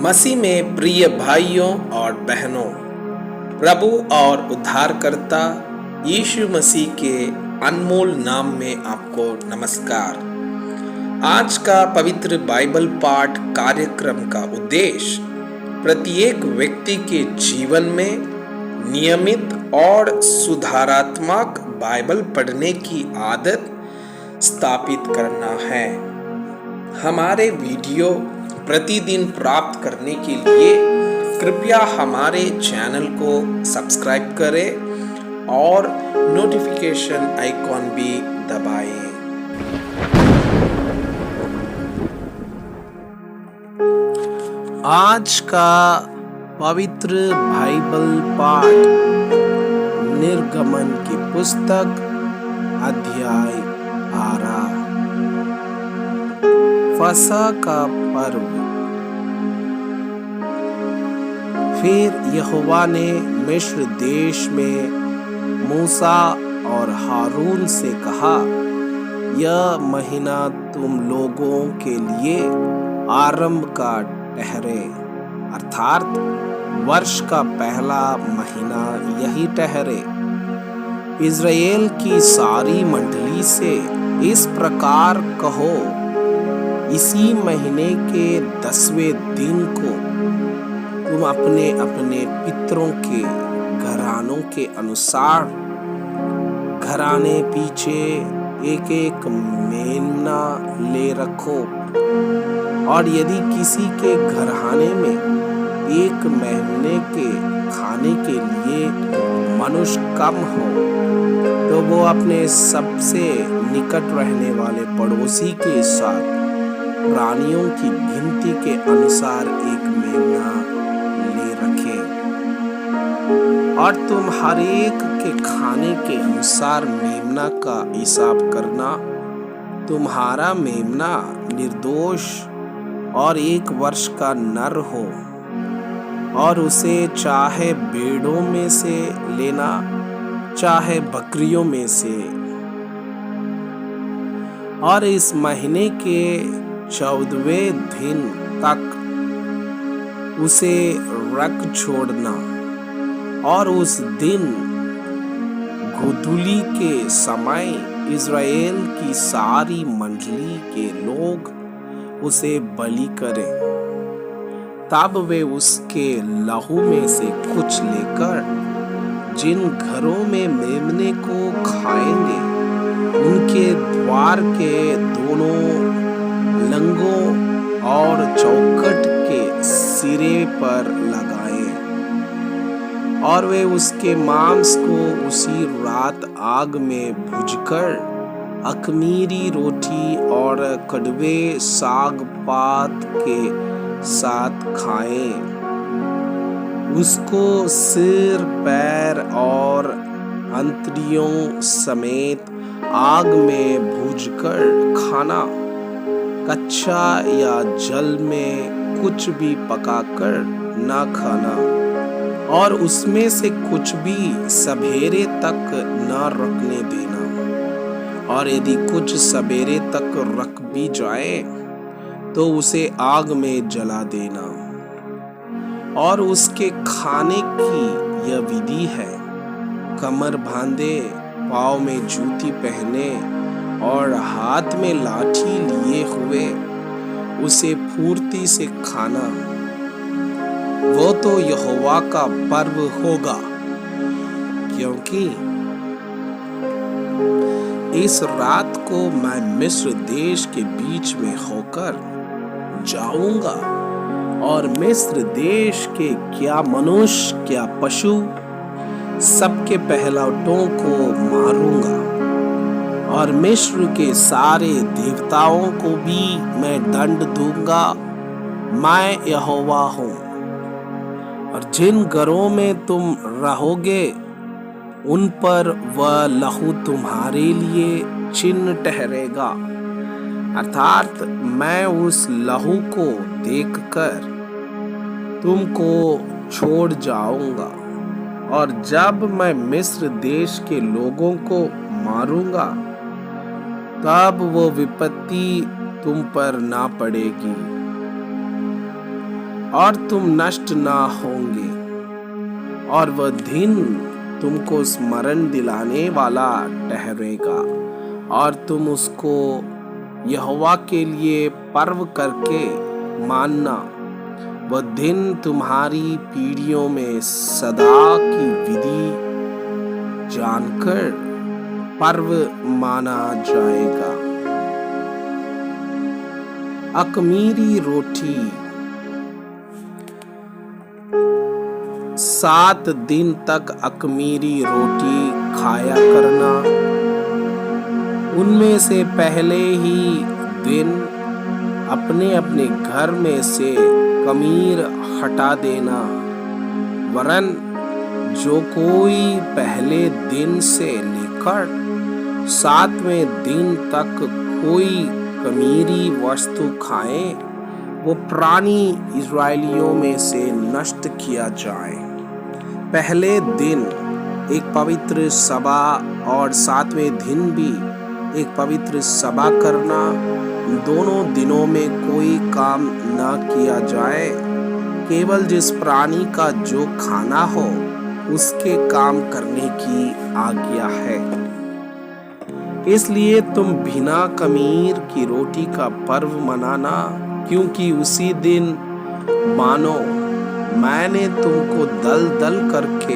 मसीह में प्रिय भाइयों और बहनों, प्रभु और उद्धारकर्ता यीशु मसीह के अनमोल नाम में आपको नमस्कार। आज का पवित्र बाइबल पाठ कार्यक्रम का उद्देश्य प्रत्येक व्यक्ति के जीवन में नियमित और सुधारात्मक बाइबल पढ़ने की आदत स्थापित करना है। हमारे वीडियो प्रतिदिन प्राप्त करने के लिए कृपया हमारे चैनल को सब्सक्राइब करें और नोटिफिकेशन आइकॉन भी दबाएं। आज का पवित्र बाइबल पाठ निर्गमन की पुस्तक अध्याय 12 फसह का पर्व। फिर यहोवा ने मिस्र देश में मूसा और हारून से कहा, यह महीना तुम लोगों के लिए आरंभ का ठहरे, अर्थात वर्ष का पहला महीना यही ठहरे। इज़राइल की सारी मंडली से इस प्रकार कहो, इसी महीने के 10वें दिन को तुम अपने अपने पितरों के घरानों के अनुसार घराने पीछे एक एक मेमना ले रखो। और यदि किसी के घराने में एक महीने के खाने के लिए मनुष्य कम हो, तो वो अपने सबसे निकट रहने वाले पड़ोसी के साथ प्राणियों की गिनती के अनुसार एक मेमना ले रखे। और तुम हर एक के खाने के अनुसार मेमना का हिसाब करना। तुम्हारा मेमना निर्दोष और 1 वर्ष का नर हो, और उसे चाहे भेड़ों में से लेना, चाहे बकरियों में से। और इस महीने के 14वें दिन तक उसे रख छोड़ना। और उस दिन गोधूली के समय इज़राइल की सारी मंडली के लोग उसे बलि करें। तब वे उसके लहू में से कुछ लेकर जिन घरों में मेमने को खाएंगे, उनके द्वार के दोनों लंगों और चौखट के सिरे पर लगाए। और वे उसके मांस को उसी रात आग में भूनकर अख़मीरी रोटी और कड़वे साग पात के साथ खाएं। उसको सिर, पैर और अंतड़ियों समेत आग में भूनकर खाना। कच्चा या जल में कुछ भी पकाकर ना खाना। और उसमें से कुछ भी सवेरे तक ना रखने देना। और यदि कुछ सवेरे तक रख भी जाए, तो उसे आग में जला देना। और उसके खाने की यह विधि है, कमर बांधे, पाँव में जूती पहने और हाथ में लाठी लिए हुए उसे फुर्ती से खाना। वो तो यहोवा का पर्व होगा, क्योंकि इस रात को मैं मिस्र देश के बीच में होकर जाऊंगा, और मिस्र देश के क्या मनुष्य क्या पशु सबके पहलौठों को मारूंगा। और मिस्र के सारे देवताओं को भी मैं दंड दूंगा। मैं यहोवा हूँ। और जिन घरों में तुम रहोगे, उन पर वह लहू तुम्हारे लिए चिन्ह ठहरेगा। अर्थात मैं उस लहू को देखकर तुमको छोड़ जाऊंगा। और जब मैं मिस्र देश के लोगों को मारूंगा, तब वो विपत्ति तुम पर ना पड़ेगी। और तुम नष्ट ना होंगे, और वह दिन तुमको स्मरण दिलाने वाला ठहरेगा, और तुम उसको यहोवा के लिए पर्व करके मानना। वह दिन तुम्हारी पीढ़ियों में सदा की विधि जानकर पर्व माना जाएगा। अख़मीरी रोटी 7 दिन तक अख़मीरी रोटी खाया करना। उनमें से पहले ही दिन अपने अपने घर में से ख़मीर हटा देना, वरन जो कोई पहले दिन से लेकर 7वें दिन तक कोई ख़मीरी वस्तु खाए, वो प्राणी इस्राएलियों में से नष्ट किया जाए। पहले दिन एक पवित्र सभा और 7वें दिन भी एक पवित्र सभा करना। दोनों दिनों में कोई काम न किया जाए, केवल जिस प्राणी का जो खाना हो उसके काम करने की आज्ञा है। इसलिए तुम बिना ख़मीर की रोटी का पर्व मनाना, क्योंकि उसी दिन मानो मैंने तुमको दल दल करके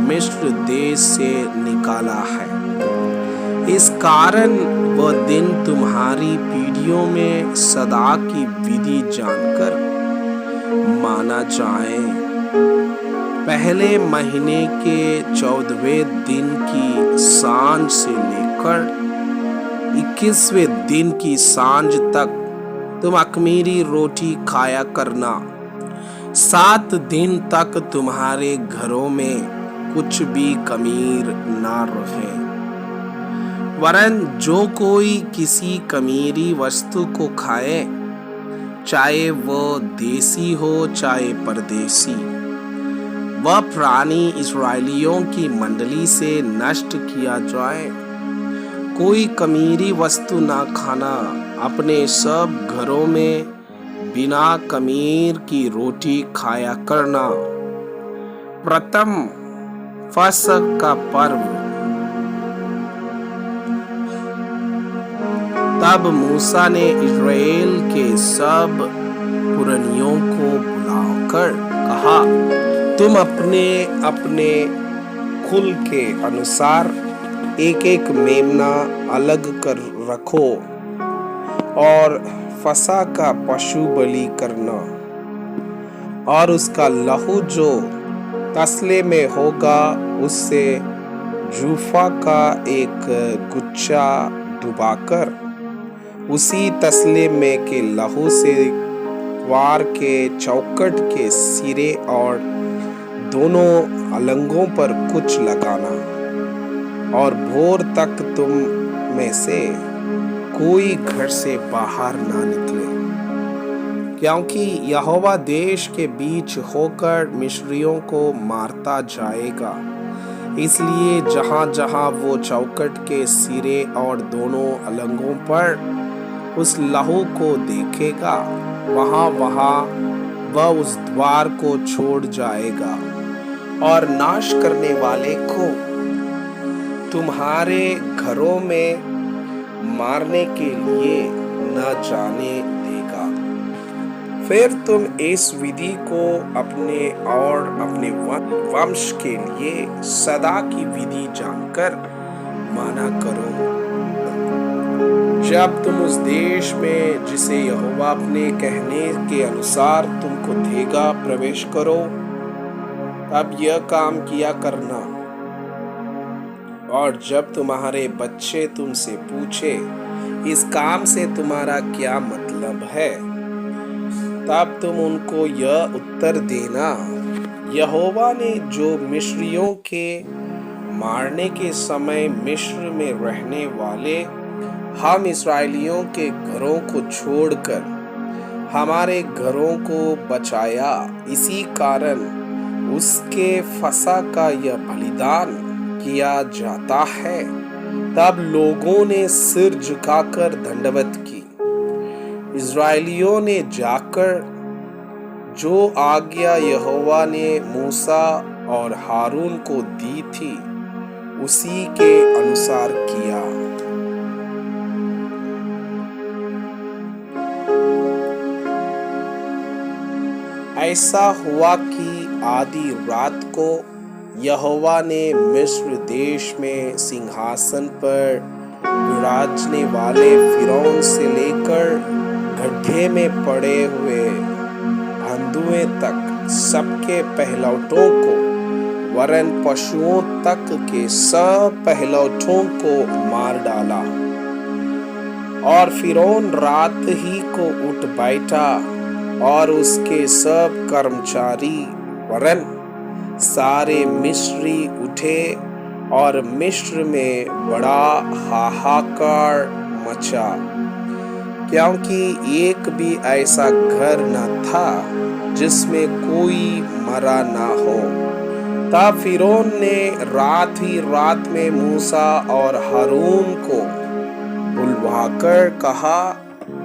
मिस्र देश से निकाला है। इस कारण वह दिन तुम्हारी पीढ़ियों में सदा की विधि जानकर माना जाए। पहले महीने के 14वें दिन की सांझ से लेकर 21वें दिन की सांझ तक तुम अख़मीरी रोटी खाया करना। 7 दिन तक तुम्हारे घरों में कुछ भी ख़मीर ना रहे, वरन जो कोई किसी ख़मीरी वस्तु को खाए, चाहे वो देसी हो चाहे परदेसी, वह प्राणी इस्राएलियों की मंडली से नष्ट किया जाए। कोई ख़मीरी वस्तु ना खाना। अपने सब घरों में बिना ख़मीर की रोटी खाया करना। प्रथम फसह का पर्व। तब मूसा ने इस्राएल के सब पुरनियों को बुलाकर कहा, तुम अपने अपने कुल के अनुसार एक एक मेमना अलग कर रखो और फसह का पशु बलि करना, और उसका लहू जो तसले में होगा उससे जूफा का एक गुच्छा डुबाकर उसी तसले में के लहू से द्वार के चौखट के सिरे और दोनों अलंगों पर कुछ लगाना, और भोर तक तुम में से कोई घर से बाहर ना निकले, क्योंकि यहोवा देश के बीच होकर मिस्रियों को मारता जाएगा। इसलिए जहाँ जहाँ वो चौखट के सिरे और दोनों अलंगों पर उस लहू को देखेगा, वहाँ वहाँ वह उस द्वार को छोड़ जाएगा, और नाश करने वाले को तुम्हारे घरों में मारने के लिए न जाने देगा। फिर तुम इस विधि को अपने और अपने वंश के लिए सदा की विधि जानकर माना करो। जब तुम उस देश में जिसे यहोवा अपने कहने के अनुसार तुमको देगा प्रवेश करो, तब यह काम किया करना। और जब तुम्हारे बच्चे तुमसे पूछे इस काम से तुम्हारा क्या मतलब है, तब तुम उनको यह उत्तर देना, यहोवा ने जो मिस्रियों के मारने के समय मिस्र में रहने वाले हम इस्राएलियों के घरों को छोड़कर हमारे घरों को बचाया, इसी कारण उसके फसह का यह बलिदान किया जाता है। तब लोगों ने सिर झुकाकर दंडवत की। इस्राएलियों ने जाकर जो आज्ञा यहोवा ने मूसा और हारून को दी थी उसी के अनुसार किया। ऐसा हुआ कि आधी रात को यहोवा ने मिस्र देश में सिंहासन पर विराजने वाले फिरौन से लेकर गड्ढे में पड़े हुए बंधुए तक सबके पहलौठों को वरन पशुओं तक के सब पहलौठों को मार डाला। और फिरौन रात ही को उठ बैठा और उसके सब कर्मचारी वरन सारे मिस्री उठे और मिस्र में बड़ा हाहाकार मचा, क्योंकि एक भी ऐसा घर न था जिसमें कोई मरा ना हो। तब फिरौन ने रात ही रात में मूसा और हारून को बुलवाकर कहा,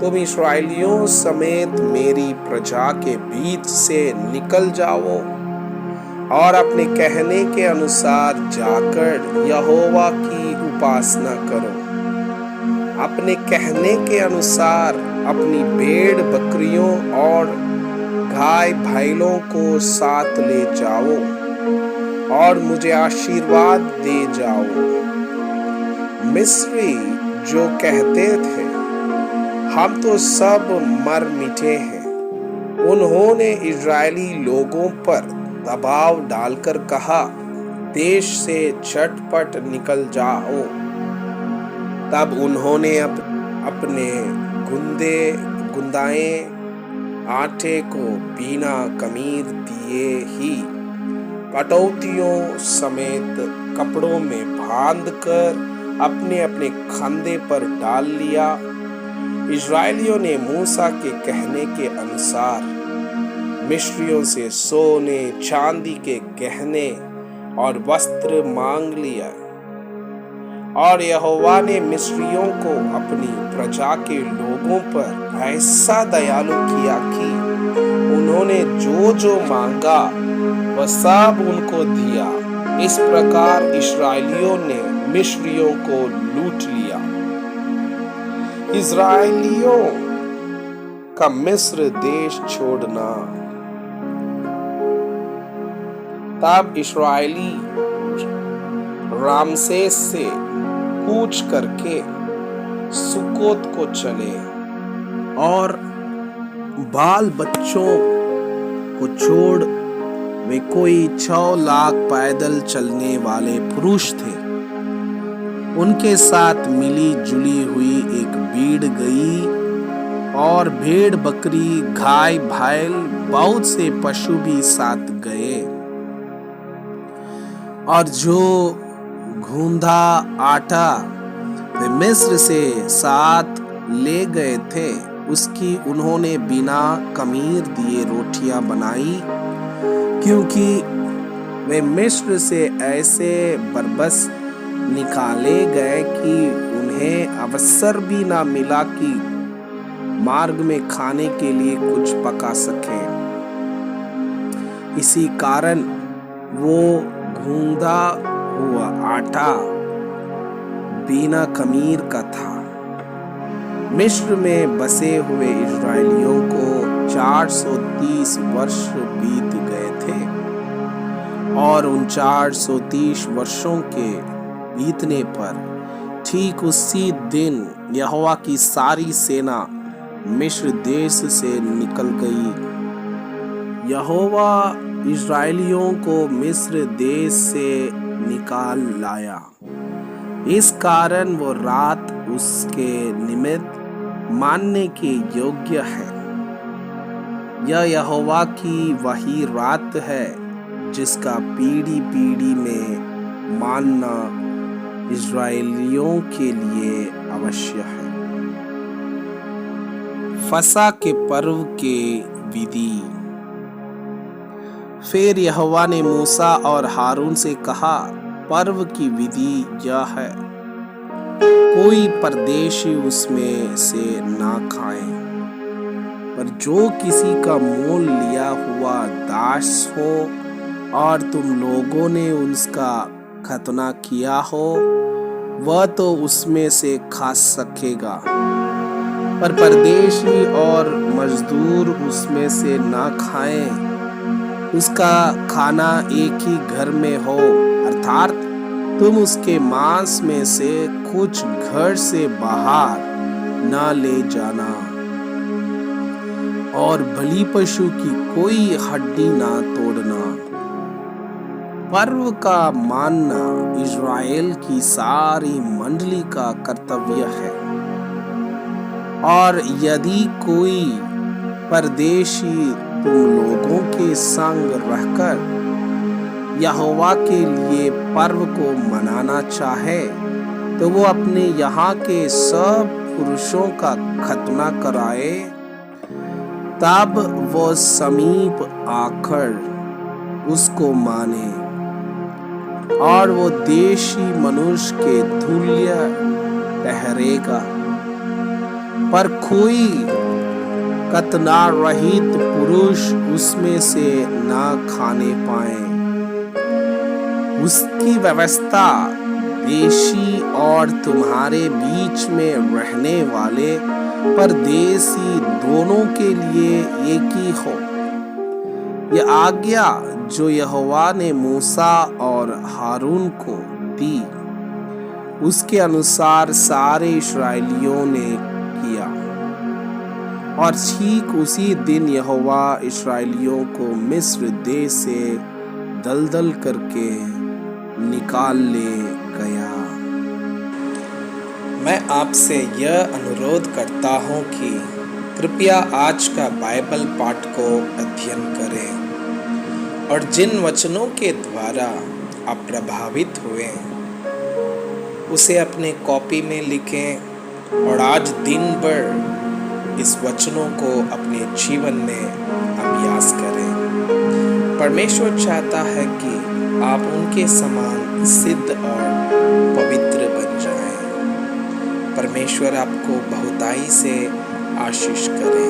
तुम इस्राएलियों समेत मेरी प्रजा के बीच से निकल जाओ और अपने कहने के अनुसार जाकर यहोवा की उपासना करो। अपने कहने के अनुसार अपनी भेड़ बकरियों और गाय बैलों को साथ ले जाओ और मुझे आशीर्वाद दे जाओ। मिस्री जो कहते थे हम तो सब मर मिटे हैं, उन्होंने इजरायली लोगों पर दबाव डालकर कहा, देश से झटपट निकल जाओ। तब उन्होंने अपने गुंदाए आटे को बिना कमीर दिए ही कटौतियों समेत कपड़ों में बांधकर अपने अपने कंधे पर डाल लिया। इस्राएलियों ने मूसा के कहने के अनुसार मिस्रियों से सोने चांदी के गहने और वस्त्र मांग लिया। और यहोवा ने मिस्रियों को अपनी प्रजा के लोगों पर ऐसा दयालु किया कि उन्होंने जो जो मांगा वह सब उनको दिया। इस प्रकार इस्राएलियों ने मिस्रियों को लूट लिया। इस्राएलियों का मिस्र देश छोड़ना। तब इस्राएली रामसेस से कूच करके सुकोत को चले और बाल बच्चों को छोड़ वे कोई 6 लाख पैदल चलने वाले पुरुष थे। उनके साथ मिली जुली हुई एक भीड़ गई और भेड़ बकरी गाय बैल बहुत से पशु भी साथ गए। और जो गूंधा आटा वे मिस्र से साथ ले गए थे उसकी उन्होंने बिना कमीर दिए रोटियां बनाई, क्योंकि वे मिस्र से ऐसे बरबस निकाले गए कि उन्हें अवसर भी ना मिला कि मार्ग में खाने के लिए कुछ पका सके। इसी कारण वो गूंदा हुआ आटा बिना खमीर का था। मिस्र में बसे हुए इस्राएलियों को 430 वर्ष बीत गए थे और उन 430 वर्षों के बीतने पर ठीक उसी दिन यहोवा की सारी सेना मिस्र देश से निकल गई। यहोवा इस्राएलियों को मिस्र देश से निकाल लाया। इस कारण वो रात उसके निमित्त मानने के योग्य है। यह यहोवा की वही रात है जिसका पीढ़ी पीढ़ी में मानना इस्राएलियों के लिए अवश्य है। फसह के पर्व के विधि। फिर यहोवा ने मूसा और हारून से कहा, पर्व की विधि यह है, कोई परदेशी उसमें से ना खाए। पर जो किसी का मोल लिया हुआ दास हो और तुम लोगों ने उसका खतना किया हो, वह तो उसमें से खा सकेगा, पर परदेशी और मजदूर उसमें से ना खाएं। उसका खाना एक ही घर में हो, अर्थात तुम उसके मांस में से कुछ घर से बाहर ना ले जाना, और बलि पशु की कोई हड्डी ना तोड़ना। पर्व का मानना इज़राइल की सारी मंडली का कर्तव्य है, और यदि कोई परदेशी तुम लोगों के संग रहकर यहोवा के लिए पर्व को मनाना चाहे, तो वो अपने यहाँ के सब पुरुषों का खतना कराए, तब वो समीप आकर उसको माने, और वो देशी मनुष्य के तुल्य ठहरेगा। पर कोई खतना रहित पुरुष उसमें से ना खाने पाए। उसकी व्यवस्था देशी और तुम्हारे बीच में रहने वाले परदेशी दोनों के लिए एक ही हो। यह आज्ञा जो यहोवा ने मूसा और हारून को दी, उसके अनुसार सारे इस्राएलियों ने किया, और ठीक उसी दिन यहोवा इस्राएलियों को मिस्र देश से दलदल करके निकाल ले गया। मैं आपसे यह अनुरोध करता हूँ कि कृपया आज का बाइबल पाठ को अध्ययन करें, और जिन वचनों के द्वारा आप प्रभावित हुए उसे अपने कॉपी में लिखें, और आज दिन भर इस वचनों को अपने जीवन में अभ्यास करें। परमेश्वर चाहता है कि आप उनके समान सिद्ध और पवित्र बन जाएं। परमेश्वर आपको बहुताई से आशीष करे।